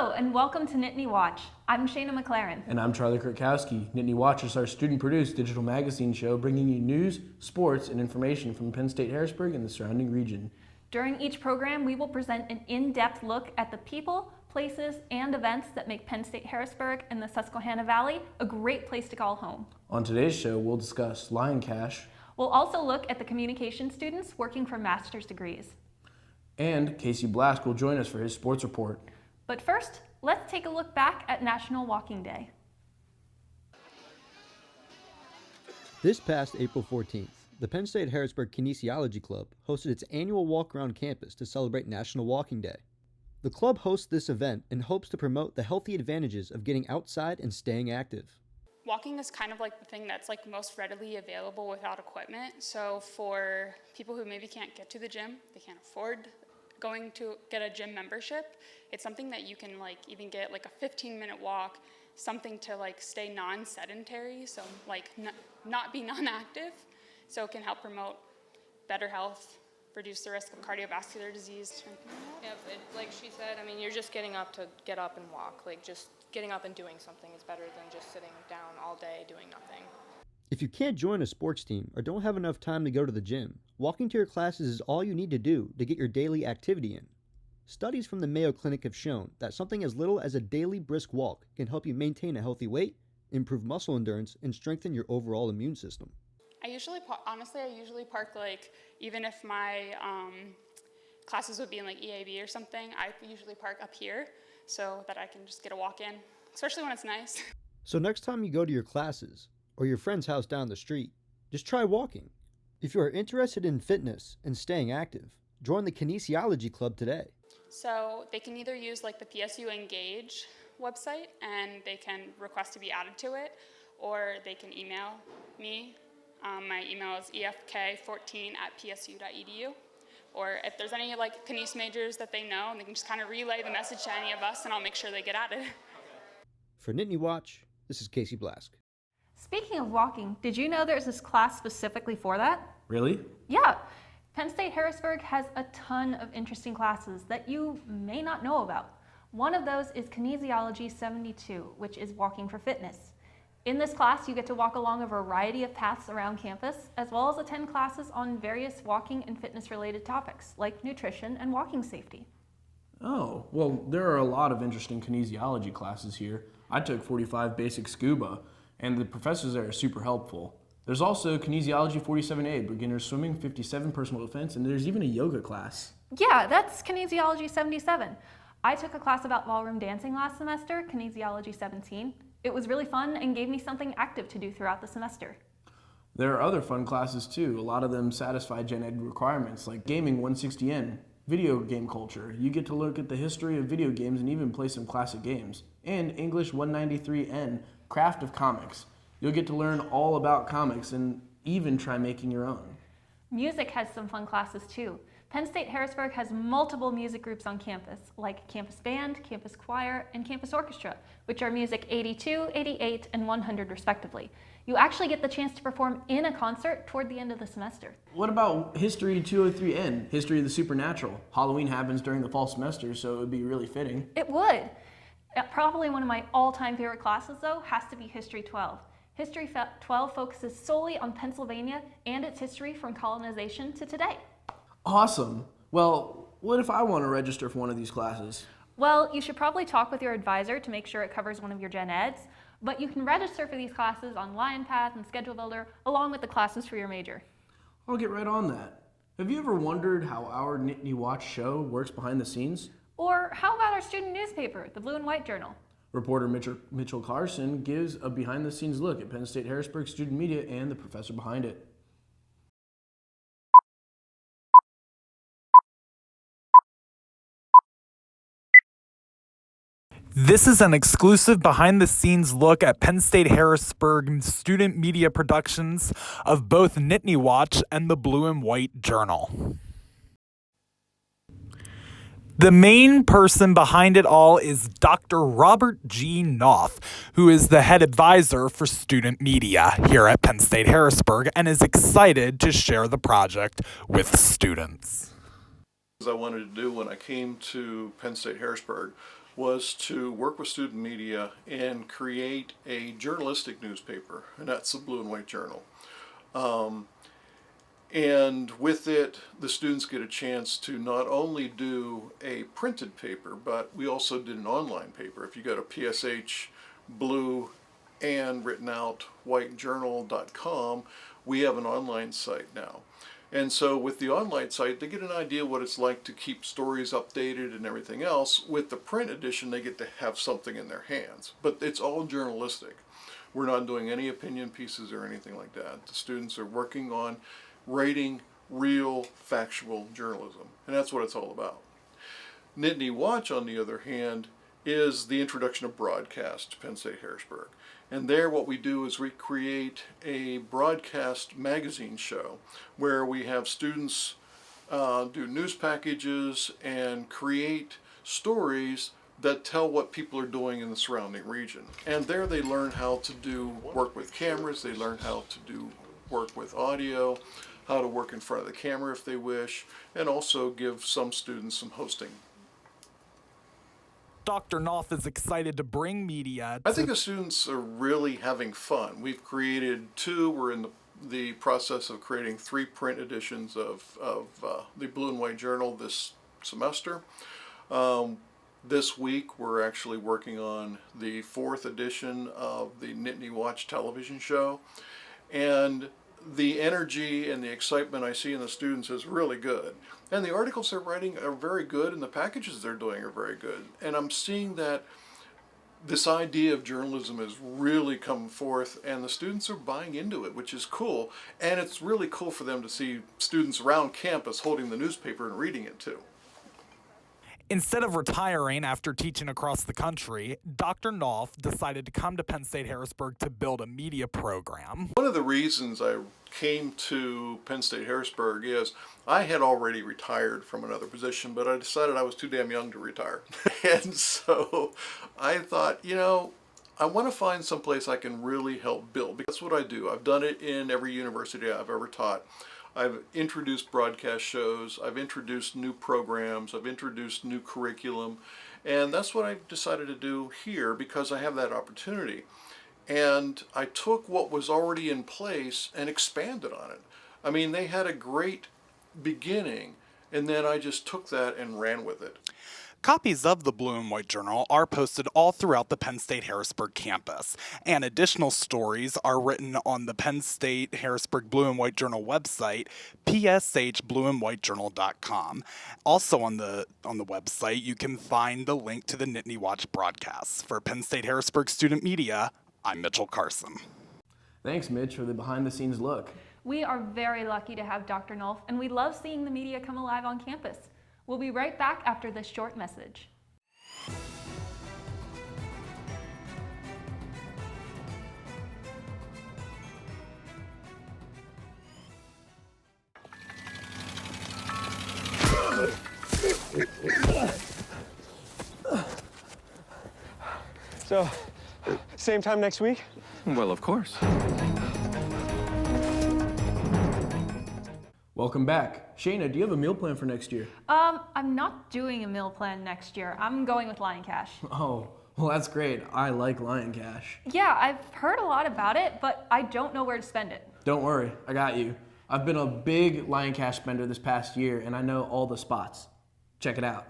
Hello and welcome to Nittany Watch. I'm Shayna McLaren. And I'm Charlie Kurkowski. Nittany Watch is our student-produced digital magazine show bringing you news, sports, and information from Penn State Harrisburg and the surrounding region. During each program, we will present an in-depth look at the people, places, and events that make Penn State Harrisburg and the Susquehanna Valley a great place to call home. On today's show, we'll discuss Lion Cash. We'll also look at the communication students working for master's degrees. And Casey Blask will join us for his sports report. But first, let's take a look back at National Walking Day. This past April 14th, the Penn State Harrisburg Kinesiology Club hosted its annual walk around campus to celebrate National Walking Day. The club hosts this event in hopes to promote the healthy advantages of getting outside and staying active. Walking is kind of like the thing that's like most readily available without equipment. So for people who maybe can't get to the gym, they can't afford going to get a gym membership, it's something that you can like even get like a 15-minute walk, something to like stay non-sedentary, so like not be non-active, so it can help promote better health, reduce the risk of cardiovascular disease. Yep, like she said, I mean, you're just getting up to get up and walk. Like just getting up and doing something is better than just sitting down all day doing nothing. If you can't join a sports team or don't have enough time to go to the gym, walking to your classes is all you need to do to get your daily activity in. Studies from the Mayo Clinic have shown that something as little as a daily brisk walk can help you maintain a healthy weight, improve muscle endurance, and strengthen your overall immune system. I usually park like, even if my classes would be in like EAB or something, I usually park up here so that I can just get a walk in, especially when it's nice. So next time you go to your classes, or your friend's house down the street, just try walking. If you are interested in fitness and staying active, join the Kinesiology Club today. So they can either use like the PSU Engage website and they can request to be added to it, or they can email me. My email is efk14@psu.edu. Or if there's any like kines majors that they know, and they can just kind of relay the message to any of us and I'll make sure they get added. For Nittany Watch, this is Casey Blask. Speaking of walking, did you know there's this class specifically for that? Really? Yeah. Penn State Harrisburg has a ton of interesting classes that you may not know about. One of those is Kinesiology 72, which is walking for fitness. In this class, you get to walk along a variety of paths around campus, as well as attend classes on various walking and fitness-related topics, like nutrition and walking safety. Oh, well, there are a lot of interesting kinesiology classes here. I took 45 basic scuba, and the professors there are super helpful. There's also Kinesiology 47A, beginner swimming, 57 personal defense, and there's even a yoga class. Yeah, that's Kinesiology 77. I took a class about ballroom dancing last semester, Kinesiology 17. It was really fun and gave me something active to do throughout the semester. There are other fun classes too. A lot of them satisfy gen ed requirements, like Gaming 160N, video game culture. You get to look at the history of video games and even play some classic games. And English 193N, craft of comics. You'll get to learn all about comics and even try making your own. Music has some fun classes too. Penn State Harrisburg has multiple music groups on campus, like Campus Band, Campus Choir, and Campus Orchestra, which are music 82, 88, and 100 respectively. You actually get the chance to perform in a concert toward the end of the semester. What about History 203N, History of the Supernatural? Halloween happens during the fall semester, so it would be really fitting. It would. Probably one of my all-time favorite classes, though, has to be History 12. History 12 focuses solely on Pennsylvania and its history from colonization to today. Awesome. Well, what if I want to register for one of these classes? Well, you should probably talk with your advisor to make sure it covers one of your gen eds, but you can register for these classes on LionPath and Schedule Builder, along with the classes for your major. I'll get right on that. Have you ever wondered how our Nittany Watch show works behind the scenes? Or how about our student newspaper, the Blue and White Journal? Reporter Mitchell Carson gives a behind-the-scenes look at Penn State Harrisburg student media and the professor behind it. This is an exclusive behind-the-scenes look at Penn State Harrisburg student media productions of both Nittany Watch and the Blue and White Journal. The main person behind it all is Dr. Robert G. Knopf, who is the head advisor for student media here at Penn State Harrisburg and is excited to share the project with students. I wanted to do when I came to Penn State Harrisburg was to work with student media and create a journalistic newspaper, and that's the Blue and White Journal. And with it, the students get a chance to not only do a printed paper, but we also did an online paper. If you go to PSH Blue and written out whitejournal.com, we have an online site now. And so with the online site, they get an idea what it's like to keep stories updated and everything else. With the print edition, they get to have something in their hands. But it's all journalistic. We're not doing any opinion pieces or anything like that. The students are working on writing real, factual journalism. And that's what it's all about. Nittany Watch, on the other hand, is the introduction of broadcast to Penn State Harrisburg. And there what we do is we create a broadcast magazine show where we have students do news packages and create stories that tell what people are doing in the surrounding region. And there they learn how to do work with cameras, they learn how to do work with audio, how to work in front of the camera if they wish, and also give some students some hosting. Dr. Knopf is excited to bring media I think the students are really having fun. We've created two, we're in the process of creating 3 print editions of the Blue and White Journal this semester. This week we're actually working on the 4th edition of the Nittany Watch television show. And the energy and the excitement I see in the students is really good. And the articles they're writing are very good, and the packages they're doing are very good. And I'm seeing that this idea of journalism is really coming forth, and the students are buying into it, which is cool. And it's really cool for them to see students around campus holding the newspaper and reading it too. Instead of retiring after teaching across the country, Dr. Knopf decided to come to Penn State Harrisburg to build a media program. One of the reasons I came to Penn State Harrisburg is I had already retired from another position, but I decided I was too damn young to retire. And so I thought, you know, I want to find some place I can really help build. That's what I do. I've done it in every university I've ever taught. I've introduced broadcast shows, I've introduced new programs, I've introduced new curriculum, and that's what I've decided to do here because I have that opportunity. And I took what was already in place and expanded on it. I mean, they had a great beginning, and then I just took that and ran with it. Copies of the Blue and White Journal are posted all throughout the Penn State Harrisburg campus, and additional stories are written on the Penn State Harrisburg Blue and White Journal website, pshblueandwhitejournal.com. Also on the website, you can find the link to the Nittany Watch broadcasts. For Penn State Harrisburg Student Media, I'm Mitchell Carson. Thanks, Mitch, for the behind-the-scenes look. We are very lucky to have Dr. Knopf, and we love seeing the media come alive on campus. We'll be right back after this short message. So, same time next week? Well, of course. Welcome back. Shayna, do you have a meal plan for next year? I'm not doing a meal plan next year. I'm going with Lion Cash. Oh, well, that's great. I like Lion Cash. Yeah, I've heard a lot about it, but I don't know where to spend it. Don't worry, I got you. I've been a big Lion Cash spender this past year, and I know all the spots. Check it out.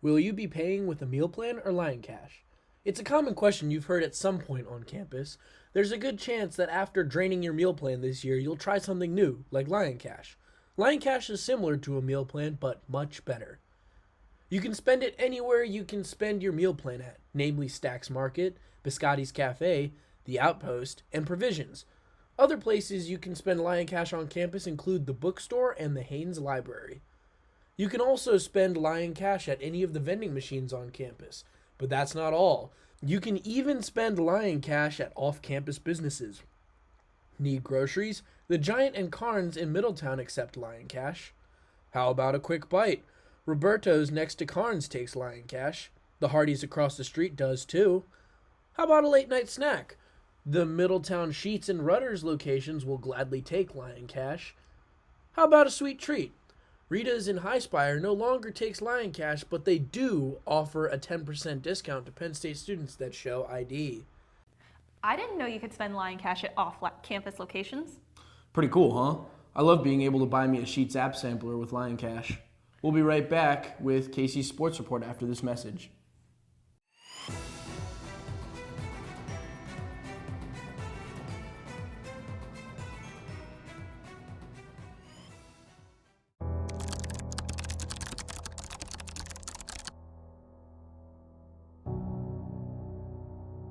Will you be paying with a meal plan or Lion Cash? It's a common question you've heard at some point on campus. There's a good chance that after draining your meal plan this year, you'll try something new, like Lion Cash. Lion Cash is similar to a meal plan, but much better. You can spend it anywhere you can spend your meal plan at, namely Stack's Market, Biscotti's Cafe, The Outpost, and Provisions. Other places you can spend Lion Cash on campus include the bookstore and the Haynes Library. You can also spend Lion Cash at any of the vending machines on campus, but that's not all. You can even spend Lion Cash at off-campus businesses. Need groceries? The Giant and Carnes in Middletown accept Lion Cash. How about a quick bite? Roberto's next to Carnes takes Lion Cash. The Hardee's across the street does too. How about a late night snack? The Middletown Sheets and Rutter's locations will gladly take Lion Cash. How about a sweet treat? Rita's in High Spire no longer takes Lion Cash, but they do offer a 10% discount to Penn State students that show ID. I didn't know you could spend Lion Cash at off-campus locations. Pretty cool, huh? I love being able to buy me a Sheets app sampler with Lion Cash. We'll be right back with Casey's Sports Report after this message.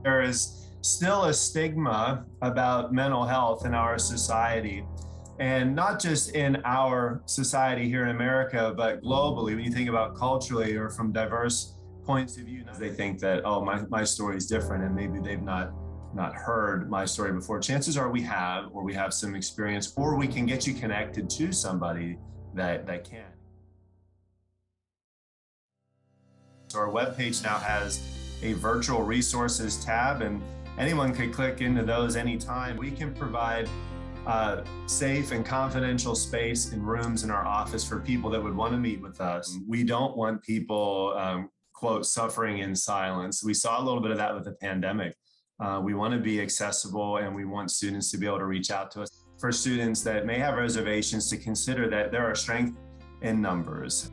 There is still a stigma about mental health in our society, and not just in our society here in America, but globally. When you think about culturally or from diverse points of view, they think that, oh, my story is different, and maybe they've not heard my story before. Chances are we have, or we have some experience, or we can get you connected to somebody that can. So our webpage now has a virtual resources tab, and anyone could click into those anytime. We can provide safe and confidential space in rooms in our office for people that would want to meet with us. We don't want people, quote, suffering in silence. We saw a little bit of that with the pandemic. We want to be accessible, and we want students to be able to reach out to us. For students that may have reservations, to consider that there are strength in numbers.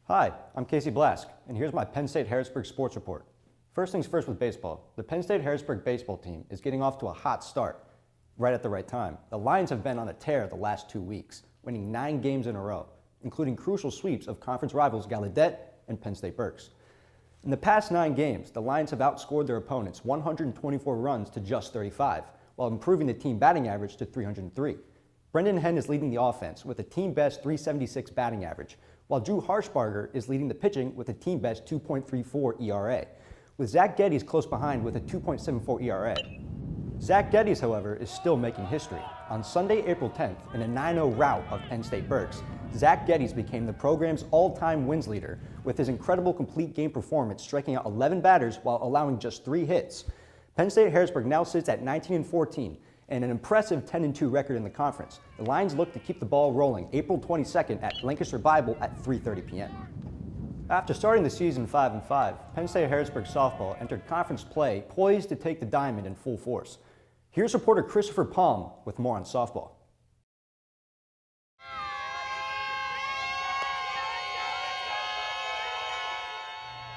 Hi, I'm Casey Blask, and here's my Penn State Harrisburg Sports Report. First things first with baseball. The Penn State Harrisburg baseball team is getting off to a hot start right at the right time. The Lions have been on a tear the last 2 weeks, winning 9 games in a row, including crucial sweeps of conference rivals Gallaudet and Penn State Berks. In the past 9 games, the Lions have outscored their opponents 124 runs to just 35, while improving the team batting average to 303. Brendan Henn is leading the offense with a team-best 376 batting average, while Drew Harshbarger is leading the pitching with a team-best 2.34 ERA, with Zach Geddes close behind with a 2.74 ERA. Zach Geddes, however, is still making history. On Sunday, April 10th, in a 9-0 rout of Penn State Berks, Zach Geddes became the program's all-time wins leader with his incredible complete game performance, striking out 11 batters while allowing just 3 hits. Penn State Harrisburg now sits at 19-14 and an impressive 10-2 record in the conference. The Lions look to keep the ball rolling April 22nd at Lancaster Bible at 3:30 p.m. After starting the season 5-5, Penn State Harrisburg softball entered conference play poised to take the diamond in full force. Here's reporter Christopher Palm with more on softball.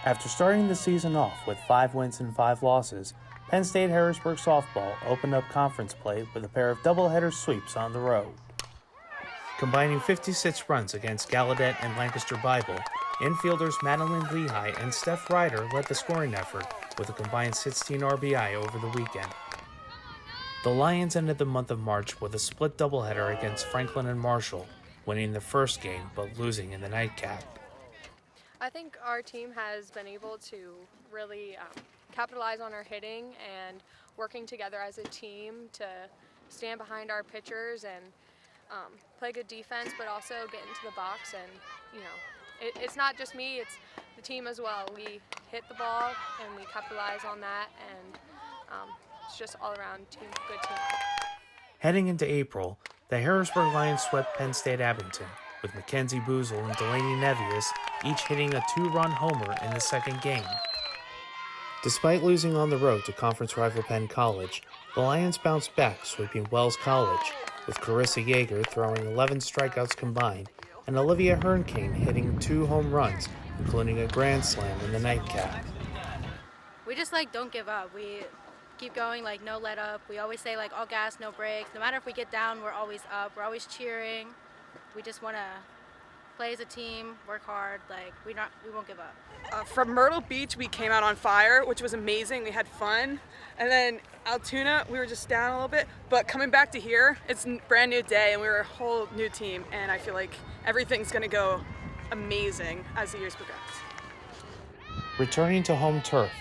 After starting the season off with 5 wins and 5 losses, Penn State Harrisburg softball opened up conference play with a pair of doubleheader sweeps on the road. Combining 56 runs against Gallaudet and Lancaster Bible, infielders Madeline Lehigh and Steph Ryder led the scoring effort with a combined 16 RBI over the weekend. The Lions ended the month of March with a split doubleheader against Franklin and Marshall, winning the first game but losing in the nightcap. I think our team has been able to really capitalize on our hitting and working together as a team to stand behind our pitchers and play good defense, but also get into the box. And, you know, it's not just me, it's the team as well. We hit the ball and we capitalize on that, and it's just all around good team. Heading into April, the Harrisburg Lions swept Penn State Abington, with Mackenzie Boozle and Delaney Nevius each hitting a 2-run homer in the second game. Despite losing on the road to conference rival Penn College, the Lions bounced back, sweeping Wells College, with Carissa Yeager throwing 11 strikeouts combined and Olivia Hernkane hitting 2 home runs, including a grand slam in the nightcap. We just don't give up. We keep going, no let up. We always say all gas, no brakes. No matter if we get down, we're always up. We're always cheering. We just want to play as a team, work hard. We won't give up. From Myrtle Beach, we came out on fire, which was amazing. We had fun. And then Altoona, we were just down a little bit. But coming back to here, it's a brand new day, and we were a whole new team. And I feel like everything's going to go amazing as the years progress. Returning to home turf,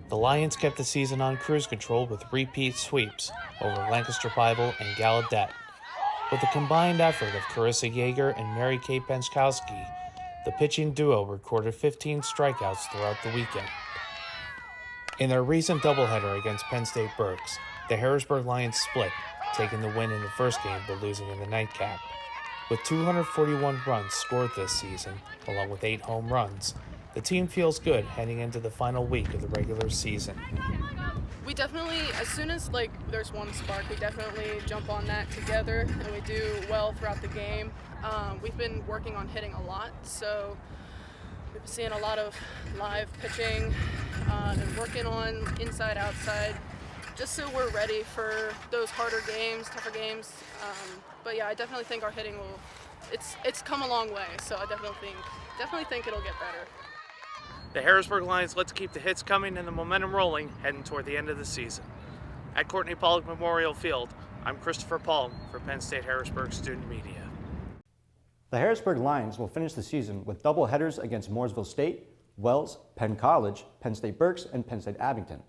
the Lions kept the season on cruise control with repeat sweeps over Lancaster Bible and Gallaudet. With a combined effort of Carissa Yeager and Mary Kay Penskowski, the pitching duo recorded 15 strikeouts throughout the weekend. In their recent doubleheader against Penn State Berks, the Harrisburg Lions split, taking the win in the first game but losing in the nightcap. With 241 runs scored this season, along with 8 home runs, the team feels good heading into the final week of the regular season. We definitely, as soon as there's one spark, we definitely jump on that together, and we do well throughout the game. We've been working on hitting a lot, so we've been seeing a lot of live pitching and working on inside, outside, just so we're ready for those harder games, tougher games. But yeah, I definitely think our hitting will, it's come a long way, so I definitely think it'll get better. The Harrisburg Lions look to keep the hits coming and the momentum rolling heading toward the end of the season. At Courtney Pollock Memorial Field, I'm Christopher Palm for Penn State Harrisburg Student Media. The Harrisburg Lions will finish the season with double headers against Mooresville State, Wells, Penn College, Penn State Berks, and Penn State Abington.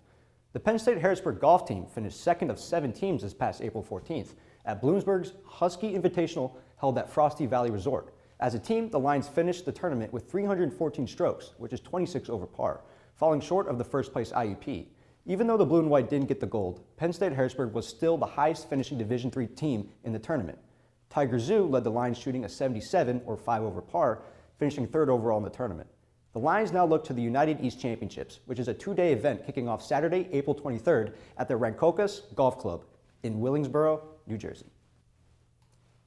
The Penn State Harrisburg golf team finished second of 7 teams this past April 14th at Bloomsburg's Husky Invitational held at Frosty Valley Resort. As a team, the Lions finished the tournament with 314 strokes, which is 26 over par, falling short of the first place IUP. Even though the blue and white didn't get the gold, Penn State Harrisburg was still the highest finishing Division III team in the tournament. Tiger Zoo led the Lions shooting a 77 or 5 over par, finishing 3rd overall in the tournament. The Lions now look to the United East Championships, which is a 2-day event kicking off Saturday, April 23rd at the Rancocas Golf Club in Willingsboro, New Jersey.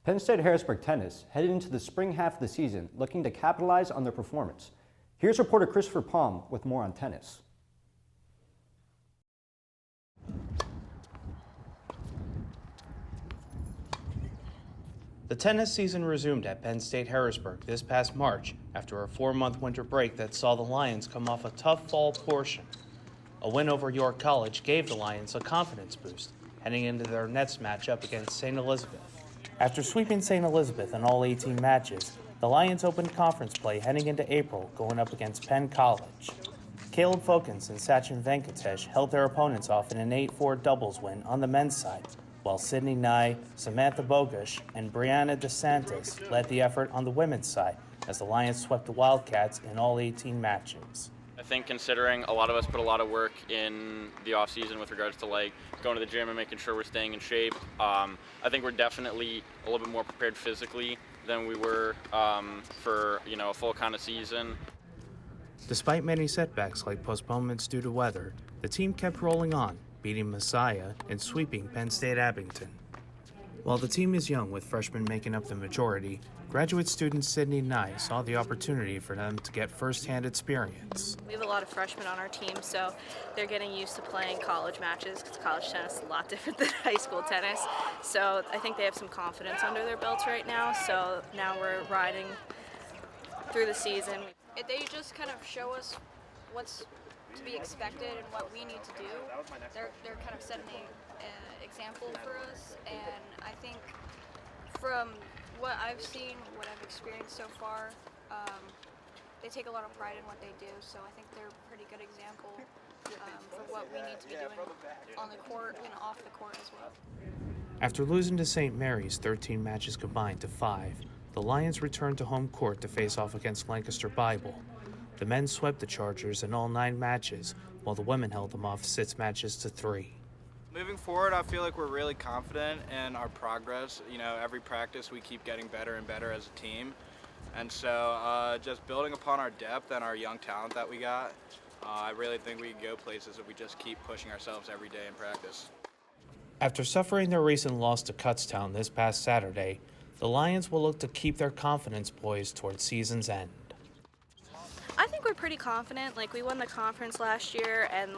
Penn State Harrisburg tennis headed into the spring half of the season looking to capitalize on their performance. Here's reporter Christopher Palm with more on tennis. The tennis season resumed at Penn State Harrisburg this past March after a 4-month winter break that saw the Lions come off a tough fall portion. A win over York College gave the Lions a confidence boost heading into their next matchup against St. Elizabeth. After sweeping St. Elizabeth in all 18 matches, the Lions opened conference play heading into April going up against Penn College. Caleb Fokins and Sachin Venkatesh held their opponents off in an 8-4 doubles win on the men's side, while Sydney Nye, Samantha Bogush, and Brianna DeSantis led the effort on the women's side as the Lions swept the Wildcats in all 18 matches. I think considering a lot of us put a lot of work in the off season with regards to going to the gym and making sure we're staying in shape, I think we're definitely a little bit more prepared physically than we were for a full kind of season. Despite many setbacks like postponements due to weather, the team kept rolling on, beating Messiah and sweeping Penn State Abington. While the team is young with freshmen making up the majority, graduate student Sydney Nye saw the opportunity for them to get first-hand experience. We have a lot of freshmen on our team, so they're getting used to playing college matches because college tennis is a lot different than high school tennis. So I think they have some confidence under their belts right now, so now we're riding through the season. They just kind of show us what's to be expected and what we need to do. They're kind of setting an example for us, and I think from what I've seen, what I've experienced so far, they take a lot of pride in what they do, so I think they're a pretty good example for what we need to be doing on the court and off the court as well. After losing to St. Mary's 13 matches combined to 5, the Lions returned to home court to face off against Lancaster Bible. The men swept the Chargers in all 9 matches, while the women held them off 6 matches to 3. Moving forward, I feel like we're really confident in our progress. Every practice we keep getting better and better as a team. And so just building upon our depth and our young talent that we got, I really think we can go places if we just keep pushing ourselves every day in practice. After suffering their recent loss to Kutztown this past Saturday, the Lions will look to keep their confidence poised towards season's end. I think we're pretty confident. We won the conference last year and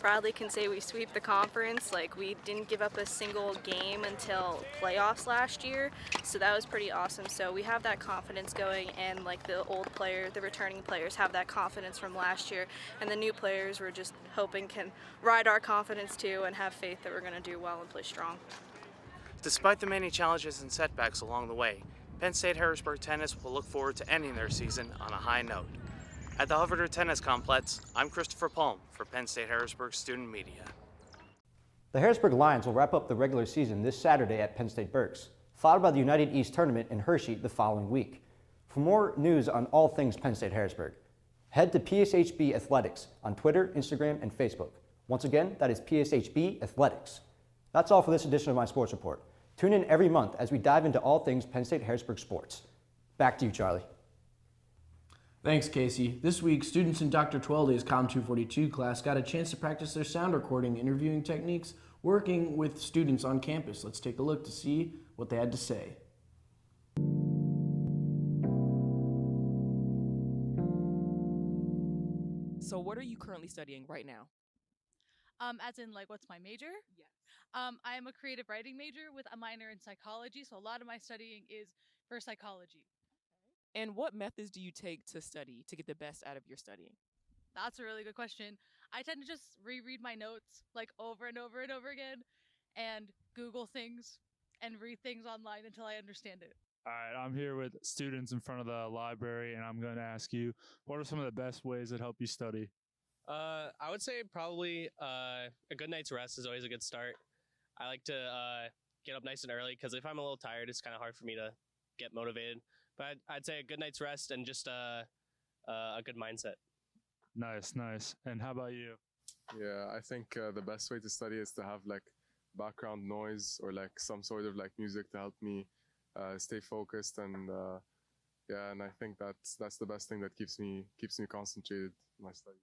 proudly can say we sweep the conference. We didn't give up a single game until playoffs last year, so that was pretty awesome. So we have that confidence going, and the returning players have that confidence from last year, and the new players we're just hoping can ride our confidence too and have faith that we're going to do well and play strong. Despite the many challenges and setbacks along the way, Penn State Harrisburg tennis will look forward to ending their season on a high note. At the Hoverter Tennis Complex, I'm Christopher Palm for Penn State Harrisburg Student Media. The Harrisburg Lions will wrap up the regular season this Saturday at Penn State Berks, followed by the United East Tournament in Hershey the following week. For more news on all things Penn State Harrisburg, head to PSHB Athletics on Twitter, Instagram, and Facebook. Once again, that is PSHB Athletics. That's all for this edition of my Sports Report. Tune in every month as we dive into all things Penn State Harrisburg sports. Back to you, Charlie. Thanks, Casey. This week, students in Dr. Twelday's Com 242 class got a chance to practice their sound recording interviewing techniques working with students on campus. Let's take a look to see what they had to say. So what are you currently studying right now? As in, like, what's my major? Yes. I am a creative writing major with a minor in psychology, so a lot of my studying is for psychology. And what methods do you take to study to get the best out of your studying? That's a really good question. I tend to just reread my notes, like, over and over and over again, and Google things and read things online until I understand it. All right, I'm here with students in front of the library, and I'm going to ask you, what are some of the best ways that help you study? I would say probably a good night's rest is always a good start. I like to get up nice and early because if I'm a little tired, it's kind of hard for me to get motivated. But I'd say a good night's rest and just a good mindset. Nice, nice. And how about you? Yeah, I think the best way to study is to have like background noise or like some sort of like music to help me stay focused and yeah, and I think that's the best thing that keeps me concentrated in my study.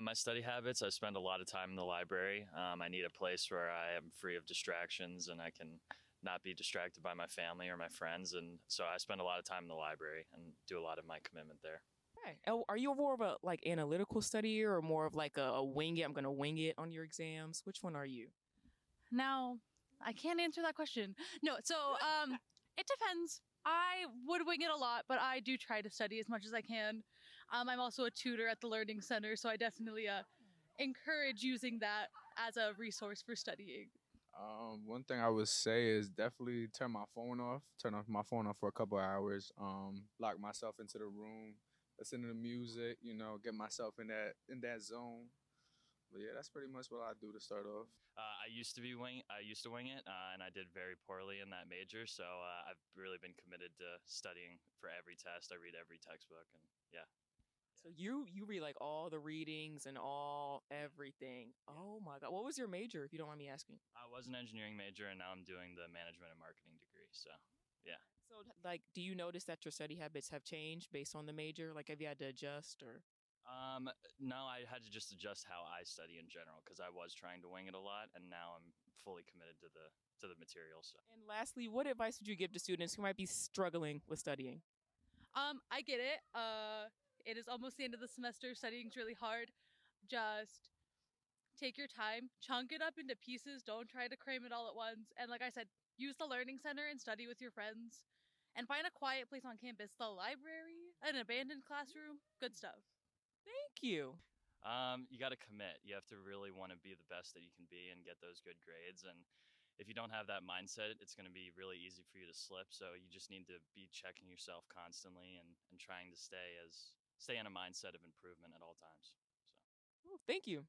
My study habits, I spend a lot of time in the library. I need a place where I am free of distractions and I can not be distracted by my family or my friends. And so I spend a lot of time in the library and do a lot of my commitment there. Okay. Are you more of a like analytical studier or more of like a wing it, I'm going to wing it on your exams? Which one are you? Now, I can't answer that question. No, so it depends. I would wing it a lot, but I do try to study as much as I can. I'm also a tutor at the Learning Center, so I definitely encourage using that as a resource for studying. One thing I would say is definitely turn my phone off for a couple of hours, lock myself into the room, listen to the music, get myself in that zone. But yeah, that's pretty much what I do to start off. I used to wing it, and I did very poorly in that major. So I've really been committed to studying for every test. I read every textbook, and yeah. So you read like all the readings and everything. Oh my God. What was your major, if you don't mind me asking? I was an engineering major, and now I'm doing the management and marketing degree. So yeah. So like, do you notice that your study habits have changed based on the major? Like, have you had to adjust or? No, I had to just adjust how I study in general because I was trying to wing it a lot, and now I'm fully committed to the material. So. And lastly, what advice would you give to students who might be struggling with studying? I get it. It is almost the end of the semester. Studying's really hard. Just take your time, chunk it up into pieces. Don't try to cram it all at once. And like I said, use the Learning Center and study with your friends. And find a quiet place on campus. The library, an abandoned classroom, good stuff. Thank you. You got to commit. You have to really want to be the best that you can be and get those good grades. And if you don't have that mindset, it's going to be really easy for you to slip. So you just need to be checking yourself constantly and trying to stay in a mindset of improvement at all times. So. Oh, thank you.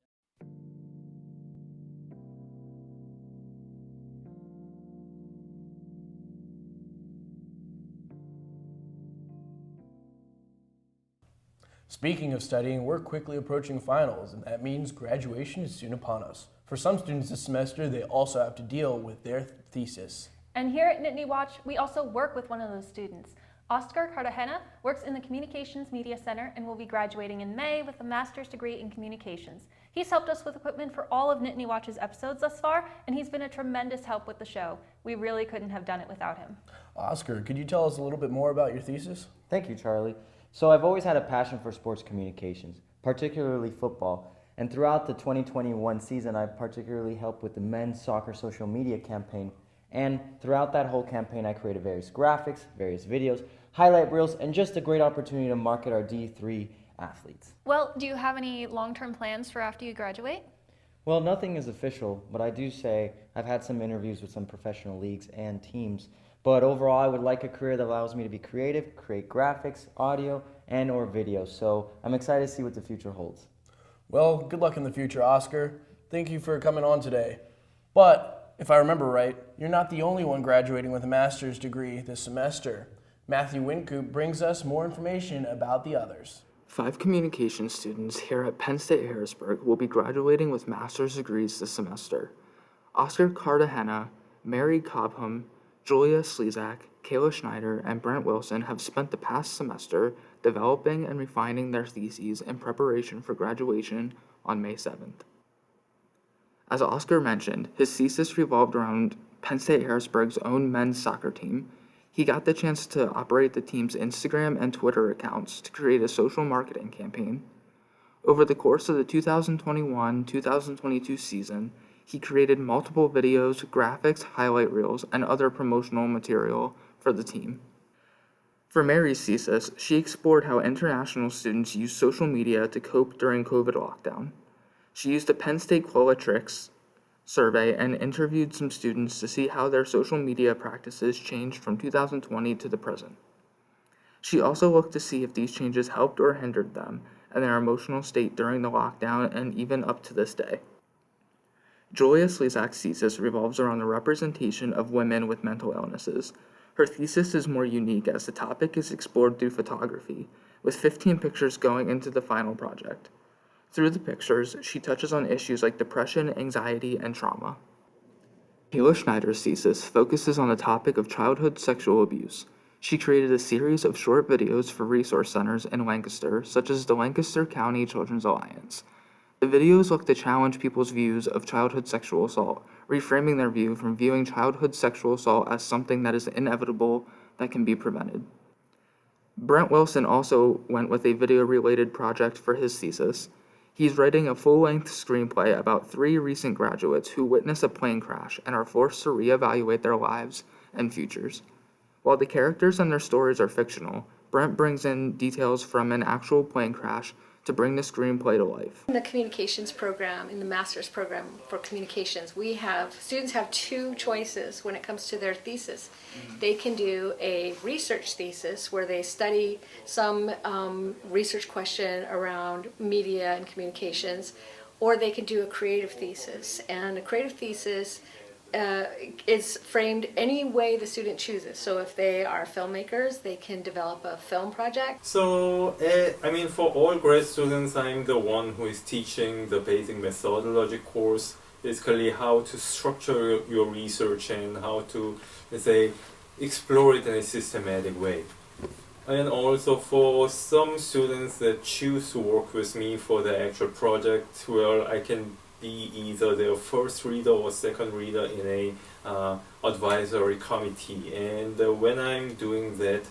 Speaking of studying, we're quickly approaching finals, and that means graduation is soon upon us. For some students this semester, they also have to deal with their thesis. And here at Nittany Watch, we also work with one of those students. Oscar Cartagena works in the Communications Media Center and will be graduating in May with a master's degree in communications. He's helped us with equipment for all of Nittany Watch's episodes thus far, and he's been a tremendous help with the show. We really couldn't have done it without him. Oscar, could you tell us a little bit more about your thesis? Thank you, Charlie. So I've always had a passion for sports communications, particularly football. And throughout the 2021 season, I particularly helped with the men's soccer social media campaign. And throughout that whole campaign, I created various graphics, various videos, highlight reels, and just a great opportunity to market our D3 athletes. Well, do you have any long-term plans for after you graduate? Well, nothing is official, but I do say I've had some interviews with some professional leagues and teams. But overall, I would like a career that allows me to be creative, create graphics, audio, and or video. So I'm excited to see what the future holds. Well, good luck in the future, Oscar. Thank you for coming on today. But if I remember right, you're not the only one graduating with a master's degree this semester. Matthew Wincoop brings us more information about the others. 5 communication students here at Penn State Harrisburg will be graduating with master's degrees this semester. Oscar Cartagena, Mary Cobham, Julia Slezak, Kayla Schneider, and Brent Wilson have spent the past semester developing and refining their theses in preparation for graduation on May 7th. As Oscar mentioned, his thesis revolved around Penn State Harrisburg's own men's soccer team. He got the chance to operate the team's Instagram and Twitter accounts to create a social marketing campaign. Over the course of the 2021-2022 season, he created multiple videos, graphics, highlight reels, and other promotional material for the team. For Mary's thesis, she explored how international students use social media to cope during COVID lockdown. She used a Penn State Qualitrix survey and interviewed some students to see how their social media practices changed from 2020 to the present. She also looked to see if these changes helped or hindered them and their emotional state during the lockdown and even up to this day. Julia Slezak's thesis revolves around the representation of women with mental illnesses. Her thesis is more unique as the topic is explored through photography, with 15 pictures going into the final project. Through the pictures, she touches on issues like depression, anxiety, and trauma. Kayla Schneider's thesis focuses on the topic of childhood sexual abuse. She created a series of short videos for resource centers in Lancaster, such as the Lancaster County Children's Alliance. The videos look to challenge people's views of childhood sexual assault, reframing their view from viewing childhood sexual assault as something that is inevitable that can be prevented. Brent Wilson also went with a video-related project for his thesis. He's writing a full-length screenplay about 3 recent graduates who witness a plane crash and are forced to reevaluate their lives and futures. While the characters and their stories are fictional, Brent brings in details from an actual plane crash to bring the screenplay to life. In the communications program, in the master's program for communications, students have 2 choices when it comes to their thesis. They can do a research thesis where they study some research question around media and communications, or they can do a creative thesis. And a creative thesis is framed any way the student chooses. So if they are filmmakers, they can develop a film project. So, for all grad students, I'm the one who is teaching the basic methodology course, basically how to structure your research and how to, let's say, explore it in a systematic way. And also for some students that choose to work with me for the actual project, well, I can be either their first reader or second reader in a advisory committee. And when I'm doing that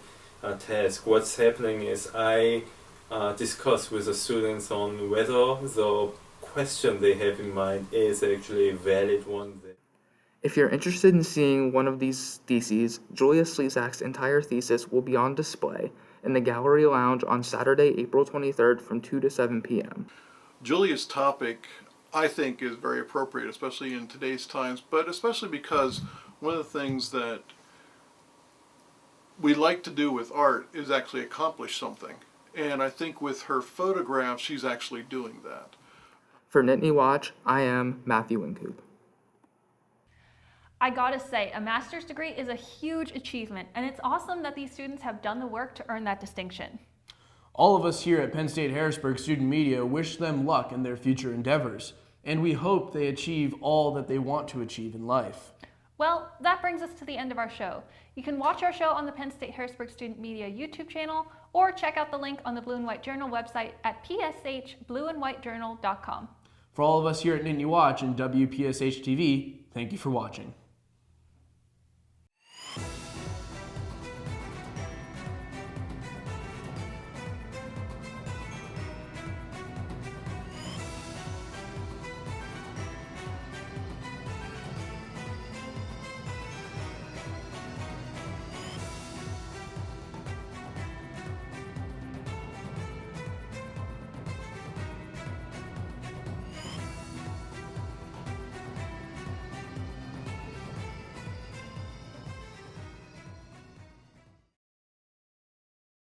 task, what's happening is I discuss with the students on whether the question they have in mind is actually a valid one. If you're interested in seeing one of these theses, Julia Slezak's entire thesis will be on display in the Gallery Lounge on Saturday, April 23rd from 2 to 7 p.m. Julia's topic, I think, is very appropriate, especially in today's times, but especially because one of the things that we like to do with art is actually accomplish something. And I think with her photographs, she's actually doing that. For Nittany Watch, I am Matthew Wincoop. I gotta say, a master's degree is a huge achievement, and it's awesome that these students have done the work to earn that distinction. All of us here at Penn State Harrisburg Student Media wish them luck in their future endeavors, and we hope they achieve all that they want to achieve in life. Well, that brings us to the end of our show. You can watch our show on the Penn State Harrisburg Student Media YouTube channel, or check out the link on the Blue and White Journal website at pshblueandwhitejournal.com. For all of us here at Nittany Watch and WPSH TV, thank you for watching.